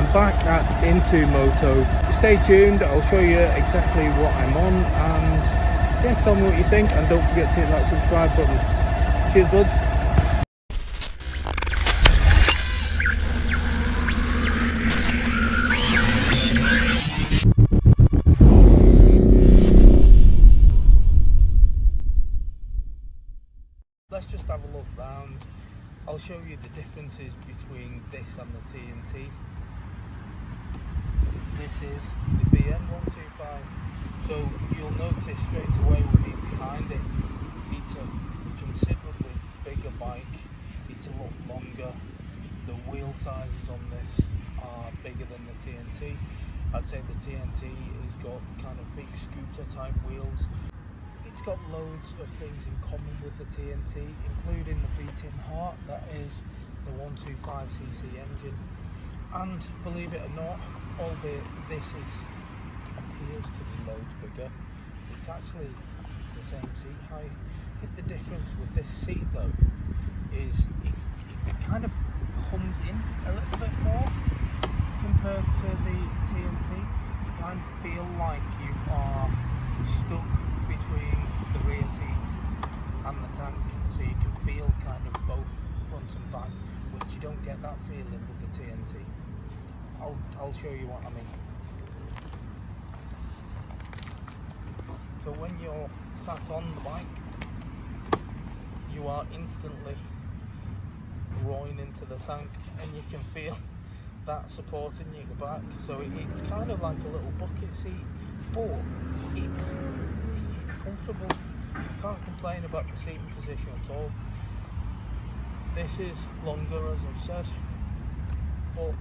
I'm back at Into Moto. Stay tuned, I'll show you exactly what I'm on, and yeah, tell me what you think, and don't forget to hit that subscribe button. Cheers buds. Let's just have a look round. I'll show you the differences between this and the TNT. This is the BN125. So you'll notice straight away when you're behind it, it's a considerably bigger bike. It's a lot longer. The wheel sizes on this are bigger than the TNT. I'd say the TNT has got kind of big scooter type wheels. It's got loads of things in common with the TNT, including the beating heart, that is the 125cc engine. And believe it or not, albeit this appears to be loads bigger, it's actually the same seat height. I think the difference with this seat though is it kind of comes in a little bit more compared to the TNT. You kind of feel like you are stuck between the rear seat and the tank, so you can feel kind of both front and back, which you don't get that feeling with the TNT. I'll show you what I mean. So when you're sat on the bike, you are instantly groin into the tank, and you can feel that supporting your back. So it's kind of like a little bucket seat, but it's comfortable. You can't complain about the seating position at all. This is longer, as I've said, but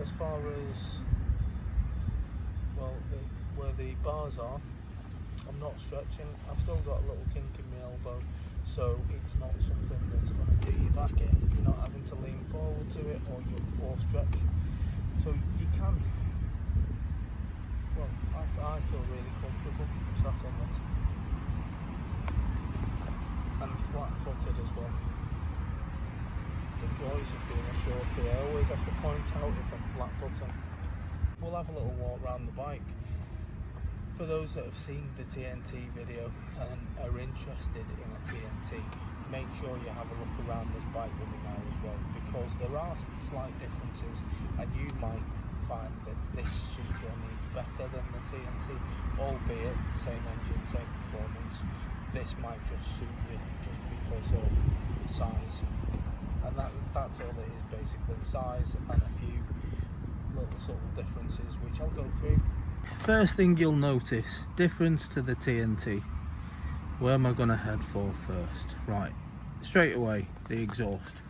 as far as where the bars are, I'm not stretching. I've still got a little kink in my elbow, so it's not something that's going to do your back in. You're not having to lean forward to it or stretch. So you can. Well, I feel really comfortable sat on this. And flat-footed as well. The joys of being a shorty, I always have to point out if I'm flat-footed. We'll have a little walk around the bike. For those that have seen the TNT video and are interested in a TNT, make sure you have a look around this bike with me now as well, because there are slight differences, and you might find that this suits your needs better than the TNT, albeit the same engine, same performance. This might just suit you just because of size, and that's all it is basically, size and a few little subtle differences which I'll go through. First thing you'll notice, difference to the TNT. Where am I going to head for first? Right, straight away, the exhaust.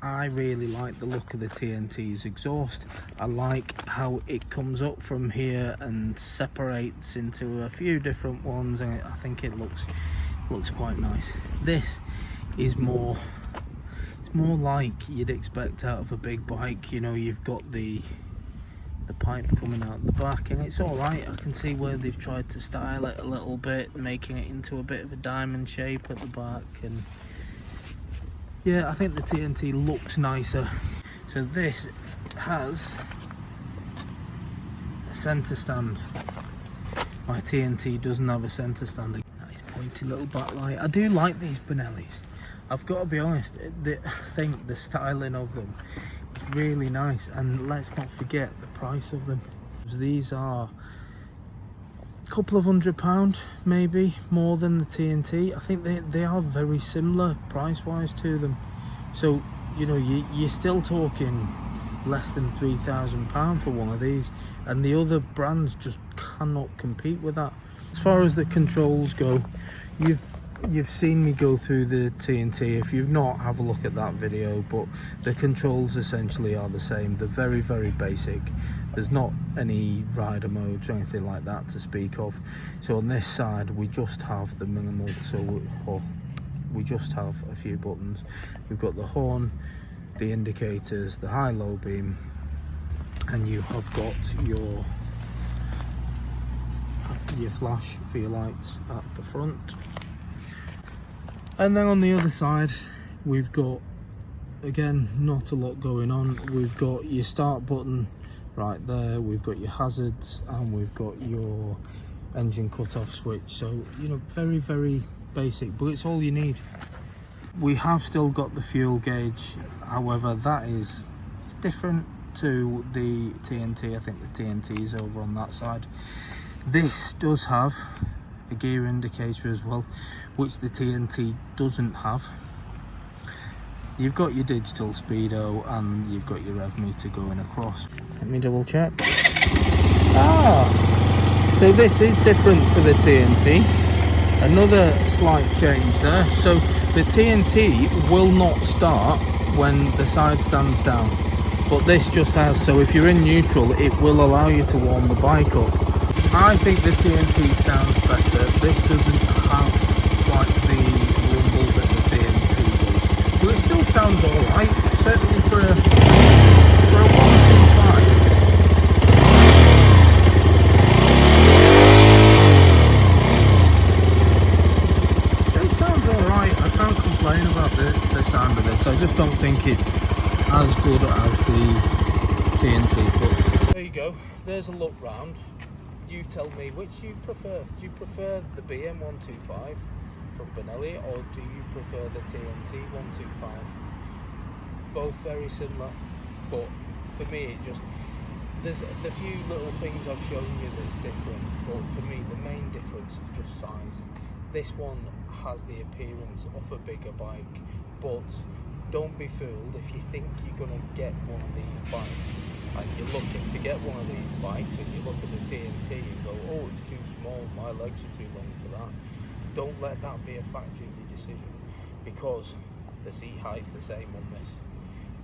I really like the look of the TNT's exhaust. I like how it comes up from here and separates into a few different ones, and I think it looks quite nice. This is more, it's more like you'd expect out of a big bike. You know, you've got the pipe coming out the back, and it's all right. I can see where they've tried to style it a little bit, making it into a bit of a diamond shape at the back, and yeah, I think the TNT looks nicer. So this has a centre stand. My TNT doesn't have a centre stand. Nice pointy little backlight. I do like these Benellis. I've got to be honest, I think the styling of them is really nice, and let's not forget the price of them. These are a couple of £100, maybe more than the TNT. I think they are very similar price wise to them, so you know, you're still talking less than £3,000 for one of these, and the other brands just cannot compete with that. As far as the controls go, you've seen me go through the TNT. If you've not, have a look at that video, but the controls essentially are the same. They're very, very basic. There's not any rider modes or anything like that to speak of. So on this side we just have the minimal, so we just have a few buttons. We've got the horn, the indicators, the high-low beam, and you have got your flash for your lights at the front. And then on the other side we've got again, not a lot going on. We've got your start button right there, we've got your hazards, and we've got your engine cut-off switch. So, you know, very, very basic, but it's all you need. We have still got the fuel gauge, however, that is different to the TNT. I think the TNT is over on that side. This does have a gear indicator as well, which the TNT doesn't have. You've got your digital speedo and you've got your rev meter going across. Let me double check. So this is different to the TNT. Another slight change there. So the TNT will not start when the side stands down, but this just has. So if you're in neutral, it will allow you to warm the bike up. I think the TNT sounds better. This doesn't have quite the rumble that the TNT does, but it still sounds alright, certainly for a 125. It sounds alright. I can't complain about the sound of this. I just don't think it's as good as the TNT. But there you go. There's a look round. You tell me which you prefer. Do you prefer the BM125 from Benelli, or do you prefer the TNT 125? Both very similar, but for me, there's a few little things I've shown you that's different, but for me, the main difference is just size. This one has the appearance of a bigger bike, but don't be fooled if you think you're gonna get one of these bikes and you're looking to get one of these bikes and you look at the TNT and go, oh, it's too small, my legs are too long for that. Don't let that be a factor in your decision, because the seat height's the same on this.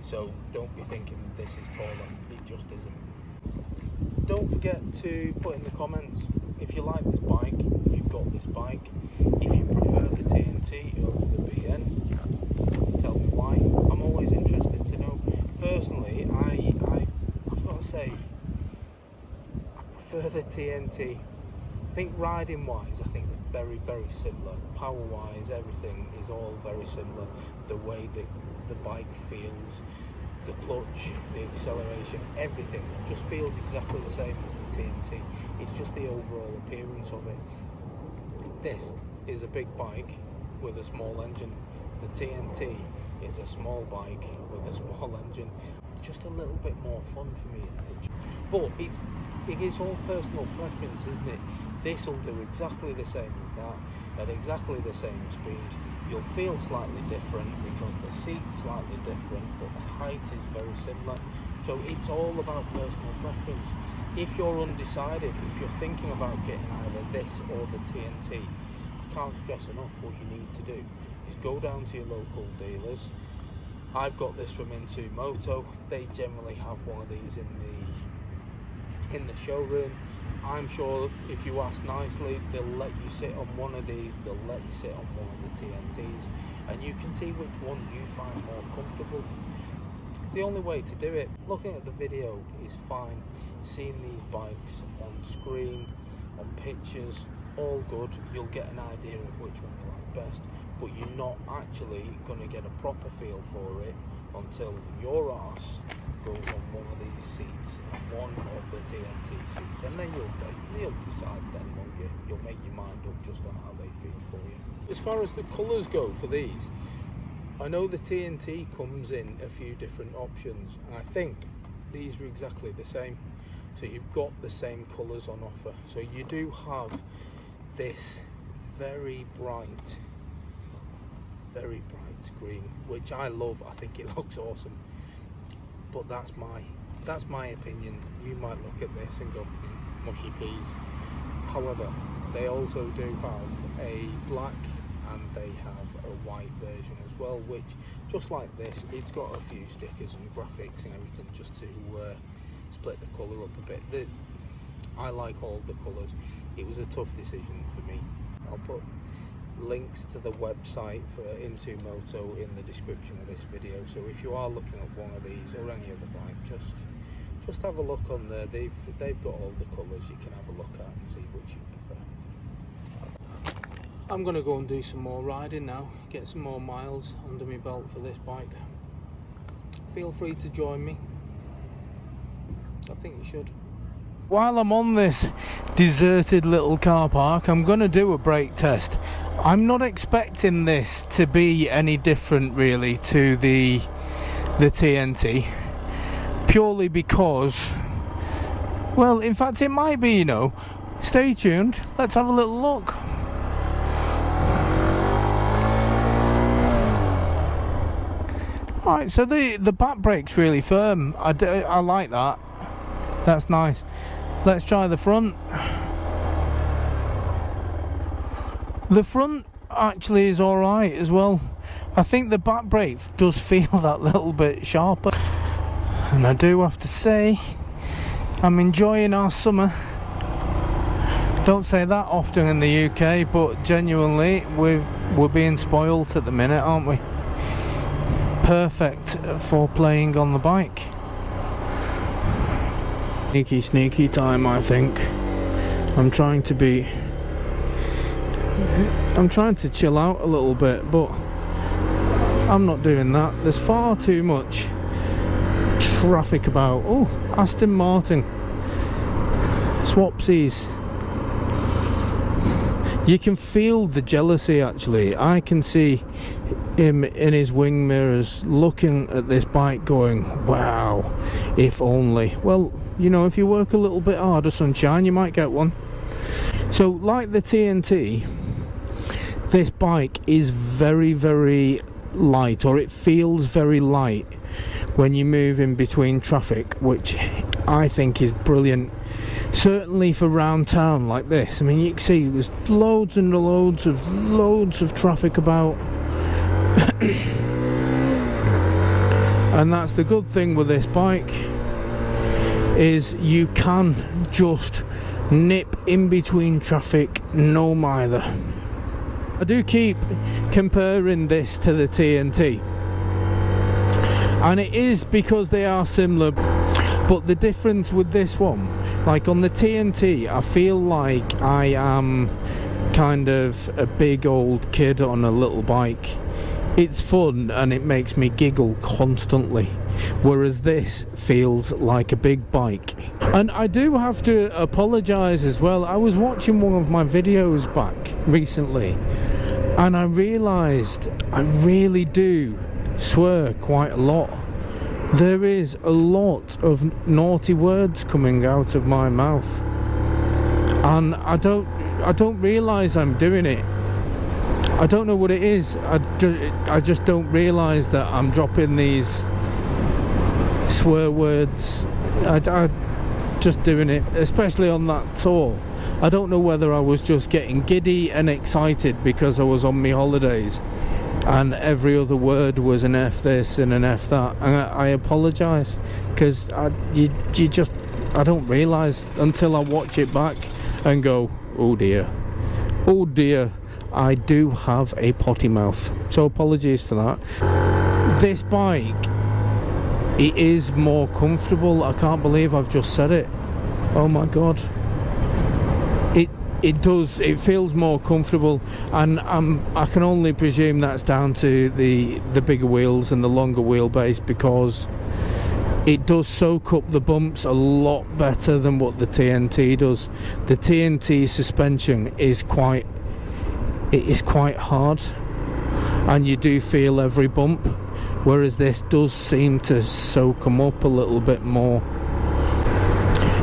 So don't be thinking this is taller, it just isn't. Don't forget to put in the comments if you like this bike, if you've got this bike, if you prefer the TNT over the BN, tell me why. I'm always interested to know. Personally, I've got to say, I prefer the TNT. I think riding wise, I think they're very, very similar. Power wise, everything is all very similar. The way that the bike feels, the clutch, the acceleration, everything just feels exactly the same as the TNT. It's just the overall appearance of it. This is a big bike with a small engine. The TNT is a small bike with a small engine. It's just a little bit more fun for me. But it is all personal preference, isn't it? This will do exactly the same as that, at exactly the same speed. You'll feel slightly different because the seat's slightly different, but the height is very similar. So it's all about personal preference. If you're undecided, if you're thinking about getting either this or the TNT, I can't stress enough what you need to do is go down to your local dealers. I've got this from Into Moto. They generally have one of these in the showroom. I'm sure if you ask nicely, they'll let you sit on one of these, they'll let you sit on one of the TNTs, and you can see which one you find more comfortable. It's the only way to do it. Looking at the video is fine. Seeing these bikes on screen, on pictures, all good. You'll get an idea of which one you like best, but you're not actually going to get a proper feel for it until your arse goes on one of these seats and one of the TNT seats, and then you'll decide then, won't you? You'll make your mind up just on how they feel for you. As far as the colours go for these, I know the TNT comes in a few different options, and I think these are exactly the same. So you've got the same colours on offer. So you do have this very bright screen, which I love. I think it looks awesome, but that's my opinion. You might look at this and go, mushy peas. However, they also do have a black and they have a white version as well, which, just like this, it's got a few stickers and graphics and everything just to split the colour up a bit. I like all the colours. It was a tough decision for me. I'll put links to the website for Into Moto in the description of this video, so if you are looking at one of these or any other bike, just have a look on there. They've got all the colours you can have a look at and see which you prefer. I'm going to go and do some more riding now, get some more miles under my belt for this bike. feel free to join me. I think you should. While I'm on this deserted little car park, I'm going to do a brake test. I'm not expecting this to be any different really to the TNT, purely because, well, in fact it might be, you know. Stay tuned, let's have a little look. Alright, so the back brake's really firm. I like that. That's nice. Let's try the front. The front actually is alright as well. I think the back brake does feel that little bit sharper. And I do have to say, I'm enjoying our summer. Don't say that often in the UK, but genuinely we're being spoilt at the minute, aren't we? Perfect for playing on the bike. Sneaky time, I think. I'm trying to chill out a little bit, but I'm not doing that. There's far too much traffic about. Oh, Aston Martin. Swapsies. You can feel the jealousy actually. I can see him in his wing mirrors looking at this bike going, wow, if only. Well, you know, if you work a little bit harder, sunshine, you might get one. So like the TNT, this bike is very, very light, or it feels very light when you move in between traffic, which I think is brilliant. Certainly for round town like this. I mean, you can see there's loads and loads of traffic about. And that's the good thing with this bike, is you can just nip in between traffic, no mither. I do keep comparing this to the TNT, and it is because they are similar, but the difference with this one, like on the TNT, I feel like I am kind of a big old kid on a little bike. It's fun and it makes me giggle constantly, whereas this feels like a big bike. And I do have to apologise as well. I was watching one of my videos back recently and I realised I really do swear quite a lot. There is a lot of naughty words coming out of my mouth, and I don't realise I'm doing it. I don't know what it is. I just don't realise that I'm dropping these swear words. I just doing it, especially on that tour. I don't know whether I was just getting giddy and excited because I was on my holidays and every other word was an F this and an F that, and I apologise, because I don't realise until I watch it back and go, oh dear, I do have a potty mouth. So apologies for that. This bike, it is more comfortable. I can't believe I've just said it. Oh my god. It feels more comfortable, and I can only presume that's down to the bigger wheels and the longer wheelbase, because it does soak up the bumps a lot better than what the TNT does. The TNT suspension is quite hard and you do feel every bump, whereas this does seem to soak them up a little bit more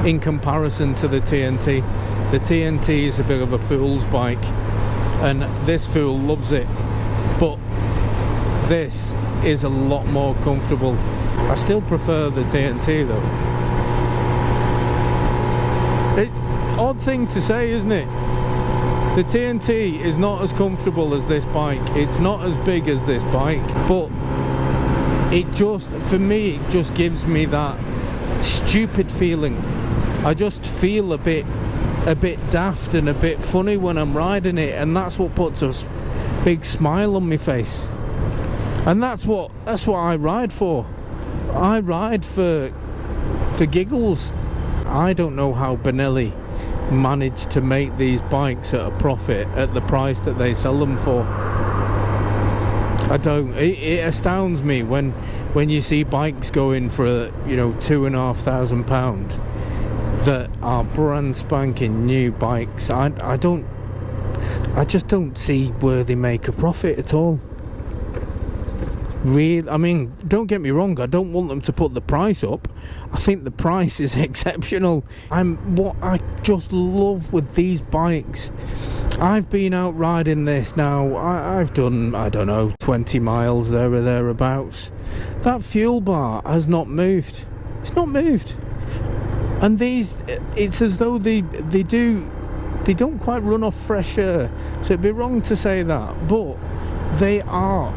in comparison to the TNT. The TNT is a bit of a fool's bike and this fool loves it, but this is a lot more comfortable. I still prefer the TNT though. Odd thing to say, isn't it? The TNT is not as comfortable as this bike. It's not as big as this bike, but it just, for me, it just gives me that stupid feeling. I just feel a bit daft and a bit funny when I'm riding it, and that's what puts a big smile on my face. And that's what I ride for. I ride for giggles. I don't know how Benelli managed to make these bikes at a profit at the price that they sell them for. I don't. It astounds me when you see bikes going for £2,500 that are brand spanking new bikes. I just don't see where they make a profit at all. I mean, don't get me wrong, I don't want them to put the price up. I think the price is exceptional. What I just love with these bikes, I've been out riding this now, I've done, I don't know, 20 miles there or thereabouts. That fuel bar has not moved. It's not moved. And these, it's as though they don't quite run off fresh air. So it'd be wrong to say that, but they are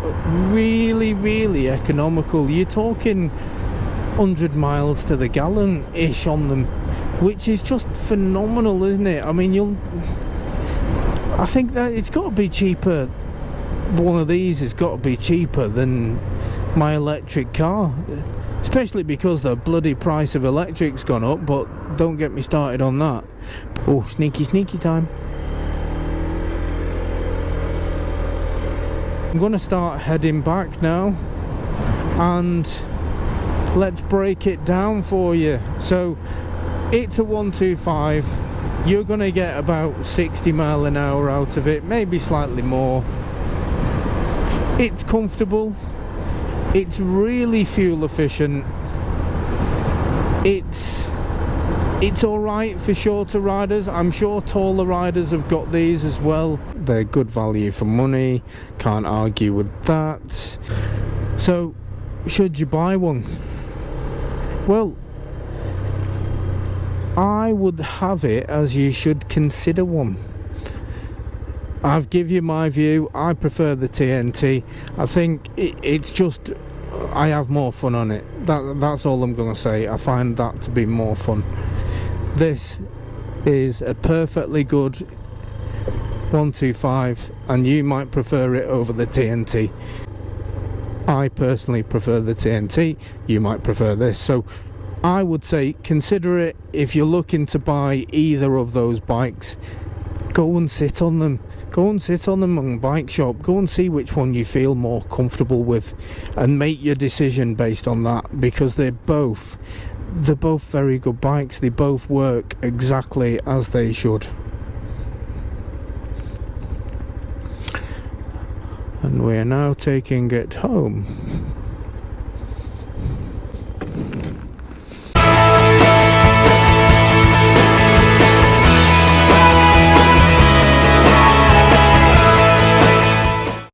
really, really economical. You're talking 100 miles to the gallon-ish on them, which is just phenomenal, isn't it? I mean, I think that it's got to be cheaper. One of these has got to be cheaper than my electric car, especially because the bloody price of electric's gone up, but don't get me started on that. Oh, sneaky time. I'm going to start heading back now, and let's break it down for you. So it's a 125. You're going to get about 60 mile an hour out of it, maybe slightly more. It's comfortable, it's really fuel efficient, it's alright for shorter riders. I'm sure taller riders have got these as well. They're good value for money, can't argue with that. So should you buy one? Well, I would have it as you should consider one. I've given you my view. I prefer the TNT. I think it's just, I have more fun on it. That's all I'm going to say. I find that to be more fun. This is a perfectly good 125, and you might prefer it over the TNT. I personally prefer the TNT. You might prefer this. So I would say consider it. If you're looking to buy either of those bikes, go and sit on them. Go and sit on them on bike shop. Go and see which one you feel more comfortable with, and make your decision based on that, because they're both very good bikes. They both work exactly as they should. And we're now taking it home.